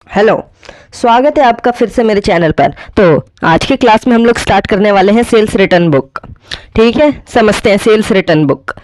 Hello. स्वागत है आपका फिर से मेरे चैनल पर। तो आज के क्लास में हम लोग स्टार्ट करने वाले हैं सेल्स रिटर्न बुक। ठीक है, समझते हैं सेल्स रिटर्न बुक।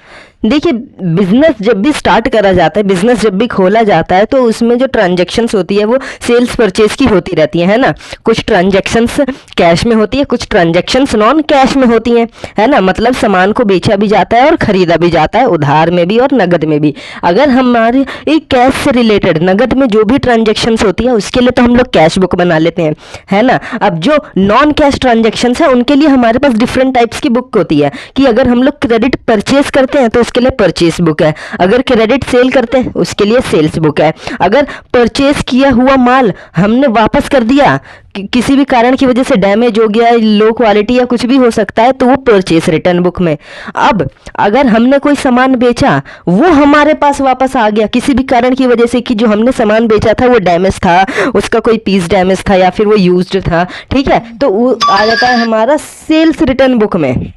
देखिए, बिजनेस जब भी स्टार्ट करा जाता है, बिजनेस जब भी खोला जाता है, तो उसमें जो ट्रांजैक्शंस होती है वो सेल्स परचेज की होती रहती है ना। कुछ ट्रांजैक्शंस कैश में होती है, कुछ ट्रांजैक्शंस नॉन कैश में होती हैं, है ना। मतलब सामान को बेचा भी जाता है और खरीदा भी जाता है, उधार में भी और नगद में भी। अगर हमारे कैश से रिलेटेड नगद में जो भी ट्रांजैक्शंस होती है उसके लिए तो हम लोग कैश बुक बना लेते हैं, है ना। अब जो नॉन कैश ट्रांजैक्शंस है उनके लिए हमारे पास डिफरेंट टाइप्स की बुक होती है कि अगर हम लोग क्रेडिट परचेज करते हैं तो उसके लिए परचेज बुक है, अगर क्रेडिट सेल करते हैं उसके लिए सेल्स बुक है, अगर परचेज किया हुआ माल हमने वापस कर दिया, किसी भी कारण की वजह से डैमेज हो गया, लो क्वालिटी या कुछ भी हो सकता है, तो वो परचेज रिटर्न बुक में। अब अगर हमने कोई सामान बेचा, वो हमारे पास वापस आ गया किसी भी कारण की वजह से कि जो हमने सामान बेचा था वो डैमेज था, उसका कोई पीस डैमेज था या फिर वो यूज्ड था, ठीक है, तो वो आ जाता है हमारा सेल्स रिटर्न बुक में।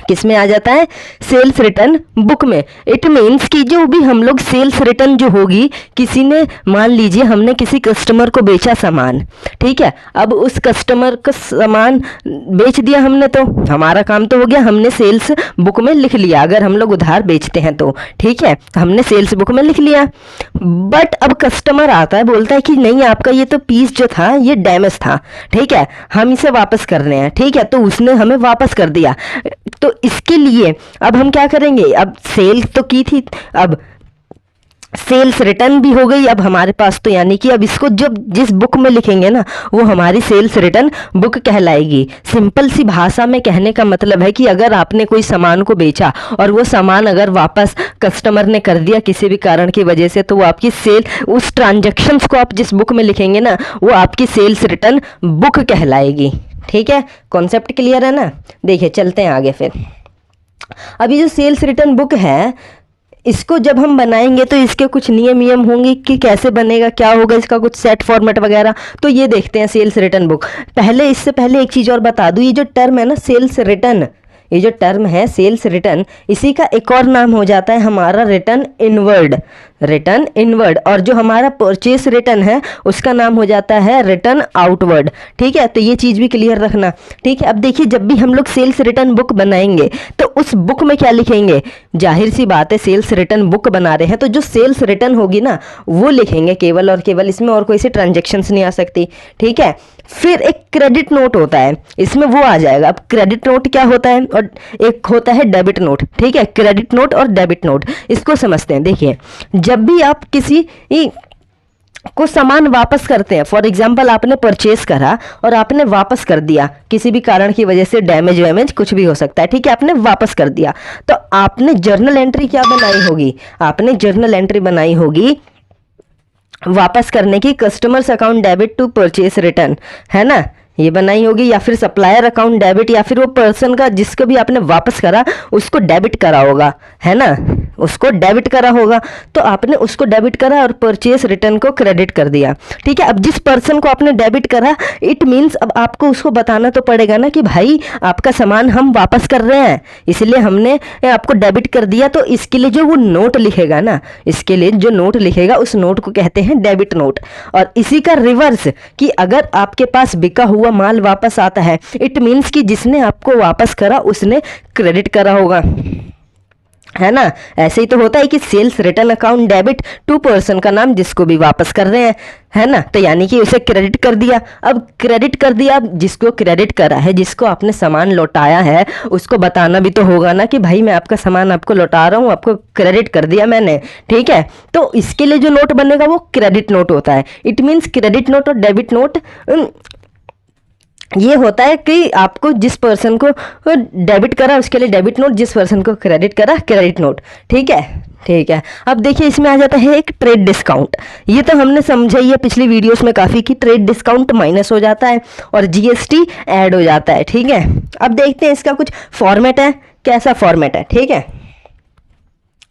किस में आ जाता है? सेल्स रिटर्न बुक में। इट मीन्स कि जो भी हम लोग सेल्स रिटर्न जो होगी, किसी ने मान लीजिए हमने किसी कस्टमर को बेचा सामान, ठीक है, अब उस कस्टमर का सामान बेच दिया हमने, तो हमारा काम तो हो गया, हमने सेल्स बुक में लिख लिया। अगर हम लोग उधार बेचते हैं तो ठीक है, हमने सेल्स बुक में लिख लिया। बट अब कस्टमर आता है, बोलता है कि नहीं, आपका ये तो पीस जो था ये डैमेज था, ठीक है, हम इसे वापस कर रहे हैं, ठीक है, तो उसने हमें वापस कर दिया। तो इसके लिए अब हम क्या करेंगे? अब सेल तो की थी, अब सेल्स रिटर्न भी हो गई अब हमारे पास, तो यानी कि अब इसको जब जिस बुक में लिखेंगे ना वो हमारी सेल्स रिटर्न बुक कहलाएगी। सिंपल सी भाषा में कहने का मतलब है कि अगर आपने कोई सामान को बेचा और वो सामान अगर वापस कस्टमर ने कर दिया किसी भी कारण की वजह से, तो वो आपकी सेल, उस ट्रांजैक्शंस को आप जिस बुक में लिखेंगे ना वो आपकी सेल्स रिटर्न बुक कहलाएगी। ठीक है, कॉन्सेप्ट क्लियर है ना। देखिए चलते हैं आगे फिर। अभी जो सेल्स रिटर्न बुक है, इसको जब हम बनाएंगे तो इसके कुछ नियम होंगे कि कैसे बनेगा, क्या होगा, इसका कुछ सेट फॉर्मेट वगैरह, तो ये देखते हैं सेल्स रिटर्न बुक। पहले इससे पहले एक चीज़ और बता दूं, ये जो टर्म है ना सेल्स रिटर्न, ये जो टर्म है सेल्स रिटर्न, इसी का एक और नाम हो जाता है हमारा रिटर्न इनवर्ड, रिटर्न इनवर्ड। और जो हमारा परचेस रिटर्न है उसका नाम हो जाता है रिटर्न आउटवर्ड। ठीक है, तो ये चीज़ भी क्लियर रखना। ठीक है, अब देखिए जब भी हम लोग सेल्स रिटर्न बुक बनाएंगे तो उस बुक में क्या लिखेंगे? जाहिर सी बात है, सेल्स रिटर्न बुक बना रहे हैं तो जो सेल्स रिटर्न होगी ना वो लिखेंगे केवल और केवल, इसमें और कोई सी ट्रांजेक्शन्स नहीं आ सकती। ठीक है, फिर एक क्रेडिट नोट होता है, इसमें वो आ जाएगा। अब क्रेडिट नोट क्या होता है और एक होता है डेबिट नोट। ठीक है, क्रेडिट नोट और डेबिट नोट, इसको समझते हैं। देखिए, जब भी आप किसी को सामान वापस करते हैं, फॉर एग्जाम्पल आपने परचेस करा और आपने वापस कर दिया किसी भी कारण की वजह से, डैमेज वैमेज कुछ भी हो सकता है, ठीक है, आपने वापस कर दिया, तो आपने जर्नल एंट्री क्या बनाई होगी? आपने जर्नल एंट्री बनाई होगी वापस करने की, customers account debit to purchase return, है ना, ये बनाई होगी। या फिर सप्लायर अकाउंट डेबिट, या फिर वो पर्सन का जिसको भी आपने वापस करा उसको डेबिट करा होगा, है ना, उसको डेबिट करा होगा, तो आपने उसको डेबिट करा और परचेस रिटर्न को क्रेडिट कर दिया। ठीक है, अब जिस पर्सन को आपने डेबिट करा, इट मीन्स अब आपको उसको बताना तो पड़ेगा ना कि भाई आपका सामान हम वापस कर रहे हैं, इसलिए हमने आपको डेबिट कर दिया। तो इसके लिए जो वो नोट लिखेगा ना, इसके लिए जो नोट लिखेगा उस नोट को कहते हैं डेबिट नोट। और इसी का रिवर्स कि अगर आपके पास बिका हुआ माल वापस आता है, इट मीन्स कि जिसने आपको वापस करा उसने क्रेडिट करा होगा, है ना। ऐसे ही तो होता है कि sales return account debit to person का नाम जिसको भी वापस कर रहे हैं, है ना, तो यानी कि उसे क्रेडिट कर दिया। अब क्रेडिट कर दिया, जिसको क्रेडिट करा है, जिसको आपने सामान लौटाया है, उसको बताना भी तो होगा ना कि भाई मैं आपका सामान आपको लौटा रहा हूँ, आपको क्रेडिट कर दिया मैंने। ठीक है, तो इसके लिए जो नोट बनेगा वो क्रेडिट नोट होता है। इट मीन्स क्रेडिट नोट और डेबिट नोट ये होता है कि आपको जिस पर्सन को डेबिट करा उसके लिए डेबिट नोट, जिस पर्सन को क्रेडिट करा क्रेडिट नोट। ठीक है, ठीक है। अब देखिए इसमें आ जाता है एक ट्रेड डिस्काउंट। ये तो हमने समझा ही है पिछली वीडियोस में काफ़ी कि ट्रेड डिस्काउंट माइनस हो जाता है और जीएसटी ऐड हो जाता है। ठीक है, अब देखते हैं इसका कुछ फॉर्मेट है, कैसा फॉर्मेट है। ठीक है,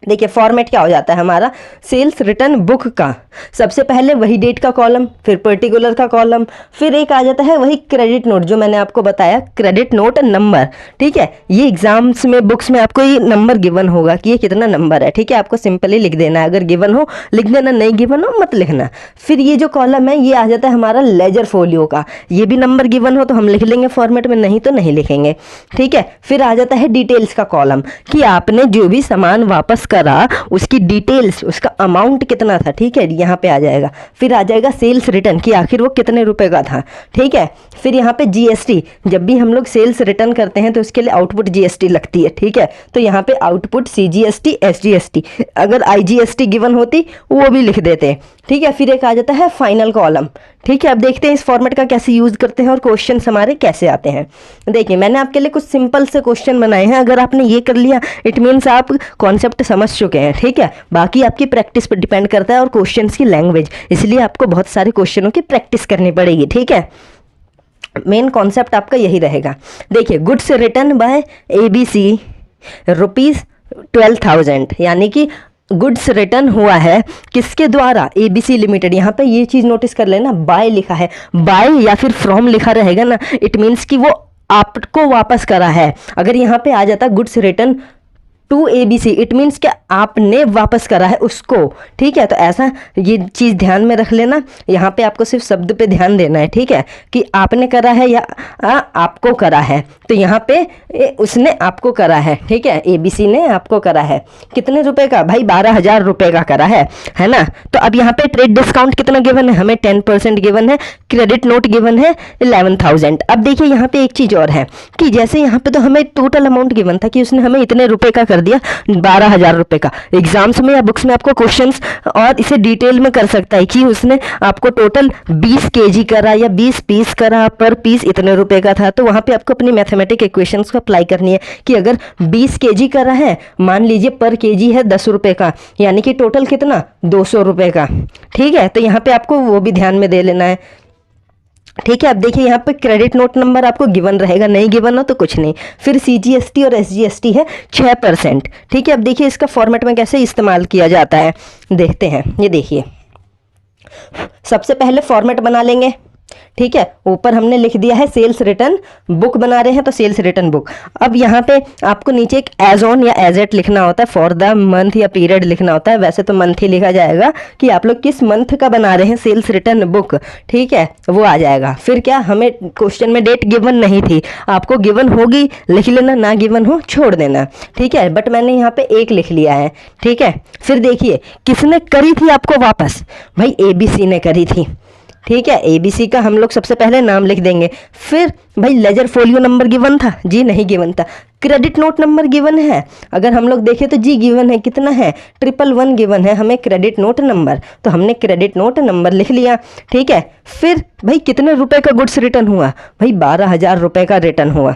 देखिए फॉर्मेट क्या हो जाता है हमारा सेल्स रिटर्न बुक का। सबसे पहले वही डेट का कॉलम, फिर पर्टिकुलर का कॉलम, फिर एक आ जाता है वही क्रेडिट नोट जो मैंने आपको बताया, क्रेडिट नोट नंबर। ठीक है, ये एग्जाम्स में बुक्स में आपको ये नंबर गिवन होगा कि ये कितना नंबर है। ठीक है, आपको सिंपली लिख देना है, अगर गिवन हो लिख देना, नहीं गिवन हो मत लिखना। फिर ये जो कॉलम है ये आ जाता है हमारा लेजर फोलियो का, ये भी नंबर गिवन हो तो हम लिख लेंगे फॉर्मेट में, नहीं तो नहीं लिखेंगे। ठीक है, फिर आ जाता है डिटेल्स का कॉलम कि आपने जो भी सामान वापस करा उसकी डिटेल्स, उसका अमाउंट कितना था। ठीक है, यहाँ पे आ जाएगा। फिर आ जाएगा सेल्स रिटर्न कि आखिर वो कितने रुपए का था। ठीक है, फिर यहाँ पे जीएसटी, जब भी हम लोग सेल्स रिटर्न करते हैं तो उसके लिए आउटपुट जीएसटी लगती है। ठीक है, तो यहाँ पे आउटपुट सीजीएसटी, एसजीएसटी, अगर आईजीएसटी गिवन होती वो भी लिख देते। ठीक है, फिर एक आ जाता है फाइनल कॉलम। ठीक है, अब देखते हैं इस फॉर्मेट का कैसे यूज करते हैं और क्वेश्चन हमारे कैसे आते हैं। देखिए मैंने आपके लिए कुछ सिंपल से क्वेश्चन बनाए हैं, अगर आपने ये कर लिया इट मीन्स आप कॉन्सेप्ट समझ चुके हैं। ठीक है, बाकी आपकी प्रैक्टिस पर डिपेंड करता है और क्वेश्चंस की लैंग्वेज, इसलिए आपको बहुत सारे क्वेश्चनों की प्रैक्टिस करनी पड़ेगी। ठीक है, मेन कॉन्सेप्ट आपका यही रहेगा। देखिए गुड्स रिटर्न बाय एबीसी ₹12,000, यानी कि गुड्स रिटर्न हुआ है किसके द्वारा, एबीसी लिमिटेड। यहाँ पे ये चीज़ नोटिस कर लेना, बाय लिखा है, बाय या फिर फ्रॉम लिखा रहेगा ना, इट मीन्स कि वो आपको वापस करा है। अगर यहाँ पे आ जाता goods return to ABC, it means कि आपने वापस करा है उसको। ठीक है, तो ऐसा ये चीज़ ध्यान में रख लेना, यहाँ पे आपको सिर्फ शब्द पे ध्यान देना है। ठीक है, कि आपने करा है या आपको करा है, तो यहाँ पे उसने आपको करा है। ठीक है, एबीसी ने आपको करा है। कितने रुपए का भाई, 12,000 रुपए का करा है ना। तो अब यहाँ पे ट्रेड डिस्काउंट कितना गिवन है हमें, 10% गिवन है, क्रेडिट नोट गिवन है 11,000। अब देखिए यहाँ पे एक चीज़ और है कि जैसे यहाँ पे तो हमें टोटल अमाउंट गिवन था कि उसने हमें इतने रुपए का कर दिया, 12,000 रुपए का। एग्जाम्स में या बुक्स में आपको क्वेश्चंस और इसे डिटेल में कर सकता है कि उसने आपको टोटल 20 केजी करा या 20 पीस करा, पर पीस इतने रुपए का था। तो वहां पे आपको अपनी मैथमेटिक इक्वेशंस को अप्लाई करनी है कि अगर 20 केजी करा है, मान लीजिए पर केजी है 10 रुपए का, यानी कि टोटल कितना 200 रुपए का। ठीक है, तो यहाँ पे आपको वो भी ध्यान में दे लेना है। ठीक है, अब देखिए यहाँ पे क्रेडिट नोट नंबर आपको गिवन रहेगा, नहीं गिवन हो तो कुछ नहीं। फिर सीजीएसटी और एसजीएसटी है 6%। ठीक है, अब देखिए इसका फॉर्मेट में कैसे इस्तेमाल किया जाता है, देखते हैं। ये देखिए सबसे पहले फॉर्मेट बना लेंगे। ठीक है, ऊपर हमने लिख दिया है सेल्स रिटर्न बुक बना रहे हैं तो सेल्स रिटर्न बुक। अब यहाँ पे आपको नीचे एक एज ऑन या एज एट लिखना होता है, फॉर द मंथ या पीरियड लिखना होता है। वैसे तो मंथ ही लिखा जाएगा कि आप लोग किस मंथ का बना रहे हैं सेल्स रिटर्न बुक। ठीक है, वो आ जाएगा। फिर क्या, हमें क्वेश्चन में डेट गिवन नहीं थी, आपको गिवन होगी लिख लेना, ना गिवन हो छोड़ देना। ठीक है, बट मैंने यहाँ पे एक लिख लिया है। ठीक है, फिर देखिए किसने करी थी आपको वापस, भाई एबीसी ने करी थी। ठीक है, एबीसी का हम लोग सबसे पहले नाम लिख देंगे। फिर भाई लेजर फोलियो नंबर गिवन था जी, नहीं गिवन था। क्रेडिट नोट नंबर गिवन है, अगर हम लोग देखें तो जी गिवन है, कितना है 111 गिवन है हमें क्रेडिट नोट नंबर, तो हमने क्रेडिट नोट नंबर लिख लिया। ठीक है, फिर भाई कितने रुपए का गुड्स रिटर्न हुआ, भाई 12,000 रुपए का रिटर्न हुआ।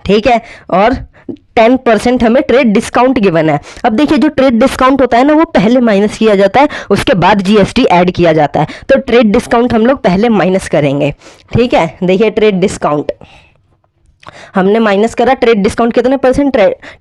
ठीक है, और 10% हमें ट्रेड डिस्काउंट गिवन है। अब देखिए जो ट्रेड डिस्काउंट होता है ना, वो पहले माइनस किया जाता है, उसके बाद जीएसटी ऐड किया जाता है। तो ट्रेड डिस्काउंट हम लोग पहले माइनस करेंगे। ठीक है, देखिए ट्रेड डिस्काउंट हमने माइनस करा, ट्रेड डिस्काउंट कितने परसेंट,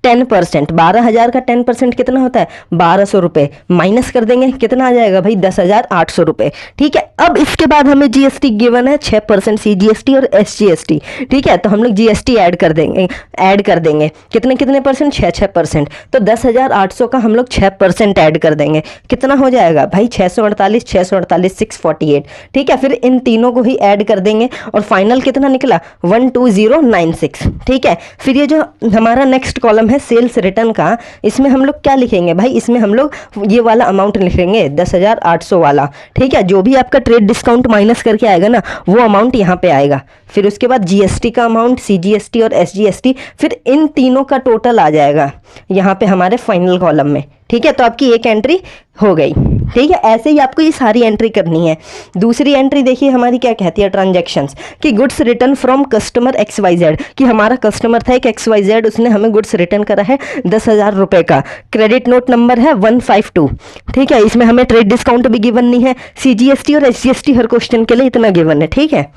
10%। 12,000 का 10% कितना होता है 1,200 रुपए, माइनस कर देंगे कितना आ जाएगा भाई 10,800 रुपए। ठीक है, अब इसके बाद हमें जीएसटी गिवन है 6% सीजीएसटी और एसजीएसटी। ठीक है, तो हम लोग जीएसटी ऐड कर देंगे कितने कितने परसेंट, 6%। तो 10,800 का हम लोग 6% ऐड कर देंगे, कितना हो जाएगा भाई 648, 648 ठीक है, फिर इन तीनों को ही ऐड कर देंगे और फाइनल कितना निकला 12096। ठीक है, फिर ये जो हमारा नेक्स्ट कॉलम है सेल्स रिटर्न का, इसमें हम लोग क्या लिखेंगे भाई, इसमें हम लोग ये वाला अमाउंट लिखेंगे 10,800 वाला। ठीक है, जो भी आपका ट्रेड डिस्काउंट माइनस करके आएगा ना, वो अमाउंट यहाँ पे आएगा। फिर उसके बाद जीएसटी का अमाउंट, सीजीएसटी और एसजीएसटी, फिर इन तीनों का टोटल आ जाएगा यहाँ पे हमारे फाइनल कॉलम में। ठीक है, तो आपकी एक एंट्री हो गई। ठीक है, ऐसे ही आपको ये सारी एंट्री करनी है। दूसरी एंट्री देखिए हमारी क्या कहती है, ट्रांजैक्शंस कि goods return from customer XYZ, कि हमारा कस्टमर था एक XYZ, उसने हमें गुड्स रिटर्न करा है 10,000 रुपए का, क्रेडिट नोट नंबर है 152। ठीक है, इसमें हमें ट्रेड डिस्काउंट भी गिवन नहीं है, सीजीएसटी और एसजीएसटी हर क्वेश्चन के लिए इतना गिवन है। ठीक है,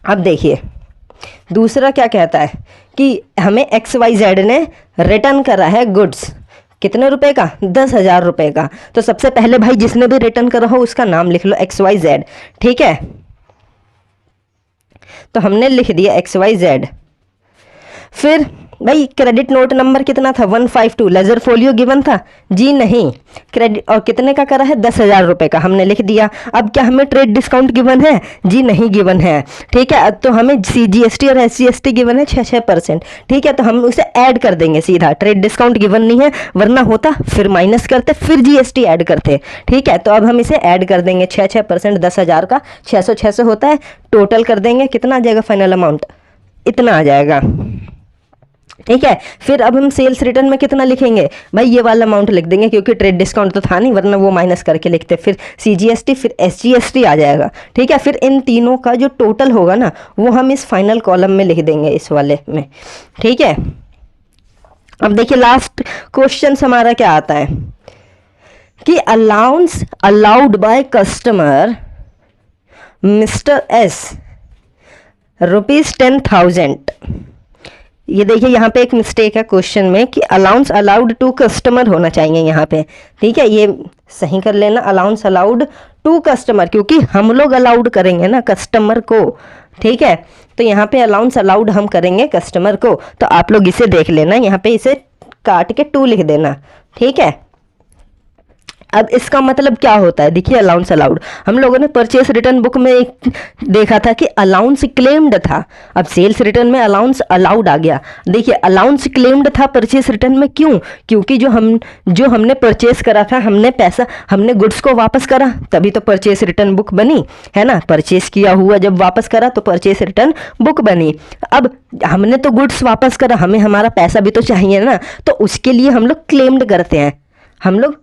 अब देखिए दूसरा क्या कहता है कि हमें XYZ ने रिटर्न करा है गुड्स कितने रुपए का? 10,000 रुपए का। तो सबसे पहले भाई जिसने भी रिटर्न करा हो उसका नाम लिख लो XYZ, ठीक है। तो हमने लिख दिया XYZ। फिर भाई क्रेडिट नोट नंबर कितना था? 152। लेजर फोलियो गिवन था? जी नहीं। क्रेडिट और कितने का करा है? 10,000 रुपए का, हमने लिख दिया। अब क्या हमें ट्रेड डिस्काउंट गिवन है? जी नहीं गिवन है, ठीक है। तो हमें CGST और SGST गिवन है 6%, ठीक है। तो हम उसे ऐड कर देंगे सीधा, ट्रेड डिस्काउंट गिवन नहीं है, वरना होता फिर माइनस करते फिर GST ऐड करते, ठीक है। तो अब हम इसे ऐड कर देंगे 6% 10,000 का 600 होता है, टोटल कर देंगे, कितना आ जाएगा फाइनल अमाउंट? इतना आ जाएगा, ठीक है। फिर अब हम सेल्स रिटर्न में कितना लिखेंगे? भाई ये वाला अमाउंट लिख देंगे, क्योंकि ट्रेड डिस्काउंट तो था नहीं, वरना वो माइनस करके लिखते। फिर CGST फिर SGST आ जाएगा, ठीक है। फिर इन तीनों का जो टोटल होगा ना, वो हम इस फाइनल कॉलम में लिख देंगे, इस वाले में, ठीक है। अब देखिए लास्ट क्वेश्चन हमारा क्या आता है कि allowance allowed by customer mister S ₹10,000। ये देखिए यहाँ पे एक मिस्टेक है क्वेश्चन में कि अलाउंस अलाउड टू कस्टमर होना चाहिए यहाँ पे, ठीक है। ये सही कर लेना, अलाउंस अलाउड टू कस्टमर, क्योंकि हम लोग अलाउड करेंगे ना कस्टमर को, ठीक है। तो यहाँ पे अलाउंस अलाउड हम करेंगे कस्टमर को। तो आप लोग इसे देख लेना, यहाँ पे इसे काट के 2 लिख देना, ठीक है। अब इसका मतलब क्या होता है? देखिए अलाउंस अलाउड, हम लोगों ने परचेस रिटर्न बुक में एक देखा था कि अलाउंस क्लेम्ड था। अब सेल्स रिटर्न में अलाउंस अलाउड आ गया। देखिए अलाउंस क्लेम्ड था परचेस रिटर्न में, क्यों? क्योंकि जो हमने परचेस करा था, हमने गुड्स को वापस करा, तभी तो परचेस रिटर्न बुक बनी, है ना। परचेस किया हुआ जब वापस करा तो परचेस रिटर्न बुक बनी। अब हमने तो गुड्स वापस करा, हमें हमारा पैसा भी तो चाहिए ना, तो उसके लिए हम लोग क्लेम्ड करते हैं, हम लोग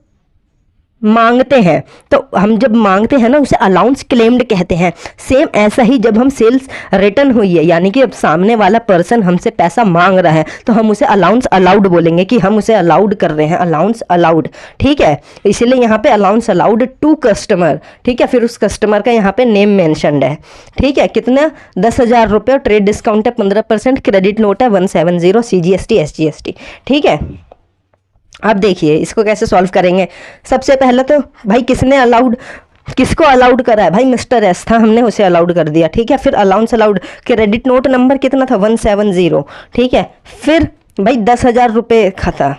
मांगते हैं। तो हम जब मांगते हैं ना, उसे अलाउंस क्लेम्ड कहते हैं। सेम ऐसा ही जब हम सेल्स रिटर्न हुई है, यानी कि अब सामने वाला पर्सन हमसे पैसा मांग रहा है, तो हम उसे अलाउंस अलाउड बोलेंगे कि हम उसे अलाउड कर रहे हैं, अलाउंस अलाउड, ठीक है। इसलिए यहाँ पे अलाउंस अलाउड टू कस्टमर, ठीक है। फिर उस कस्टमर का यहाँ पे नेम मेंशन्ड है, ठीक है। कितना? 10,000 रुपये, ट्रेड डिस्काउंट है 15%, क्रेडिट नोट है 170, CGST SGST, ठीक है। अब देखिए इसको कैसे सॉल्व करेंगे। सबसे पहले तो भाई किसको अलाउड करा है? भाई मिस्टर S था, हमने उसे अलाउड कर दिया, ठीक है। फिर allowance allowed, credit note number कितना था? 170, ठीक है। फिर भाई 10,000 रुपये का था,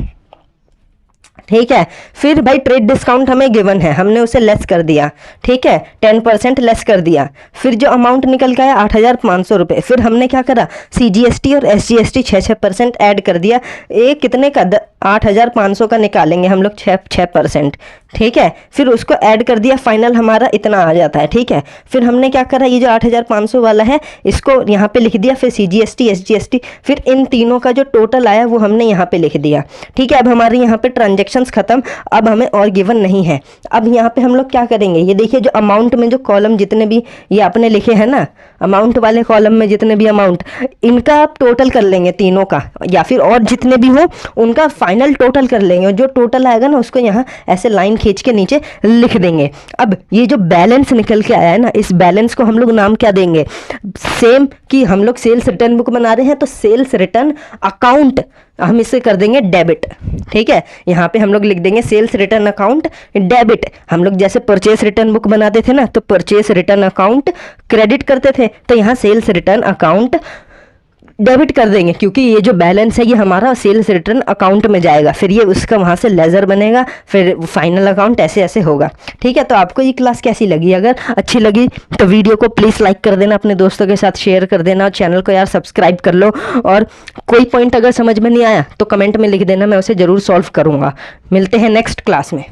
ठीक है। फिर भाई ट्रेड डिस्काउंट हमें गिवन है, हमने उसे लेस कर दिया, ठीक है, 10% लेस कर दिया। फिर जो अमाउंट निकल के आया 8,500 रुपये। फिर हमने क्या करा? CGST और SGST 6% ऐड कर दिया। एक कितने का? 8,500 का निकालेंगे हम लोग 6%, ठीक है। फिर उसको ऐड कर दिया, फाइनल हमारा इतना आ जाता है, ठीक है। फिर हमने क्या करा? ये जो 8,500 वाला है इसको यहाँ पे लिख दिया, फिर CGST SGST, फिर इन तीनों का जो टोटल आया वो हमने यहाँ पे लिख दिया, ठीक है। अब हमारे यहाँ पे ट्रांजेक्शन खत्म, अब हमें और गिवन नहीं है। अब यहाँ पे हम लोग क्या करेंगे? ये देखिए जो अमाउंट में जो कॉलम जितने भी ये आपने लिखे हैं ना, अमाउंट वाले कॉलम में जितने भी अमाउंट, इनका आप टोटल कर लेंगे तीनों का, या फिर और जितने भी हो उनका फाइनल टोटल कर लेंगे, और जो टोटल आएगा ना उसको यहाँ ऐसे लाइन खींच के नीचे लिख देंगे। अब ये जो बैलेंस निकल के आया है ना, इस बैलेंस को हम लोग नाम क्या देंगे? सेम कि हम लोग सेल्स रिटर्न बुक बना रहे हैं तो सेल्स रिटर्न अकाउंट हम इसे कर देंगे डेबिट, ठीक है। यहाँ पे हम लोग लिख देंगे सेल्स रिटर्न अकाउंट डेबिट। हम लोग जैसे परचेस रिटर्न बुक बनाते थे ना, तो परचेस रिटर्न अकाउंट क्रेडिट करते थे, तो यहाँ सेल्स रिटर्न अकाउंट डेबिट कर देंगे, क्योंकि ये जो बैलेंस है ये हमारा सेल्स रिटर्न अकाउंट में जाएगा, फिर ये उसका वहाँ से लेजर बनेगा, फिर फाइनल अकाउंट ऐसे ऐसे होगा, ठीक है। तो आपको ये क्लास कैसी लगी? अगर अच्छी लगी तो वीडियो को प्लीज़ लाइक कर देना, अपने दोस्तों के साथ शेयर कर देना, और चैनल को यार सब्सक्राइब कर लो। और कोई पॉइंट अगर समझ में नहीं आया तो कमेंट में लिख देना, मैं उसे ज़रूर सॉल्व करूँगा। मिलते हैं नेक्स्ट क्लास में।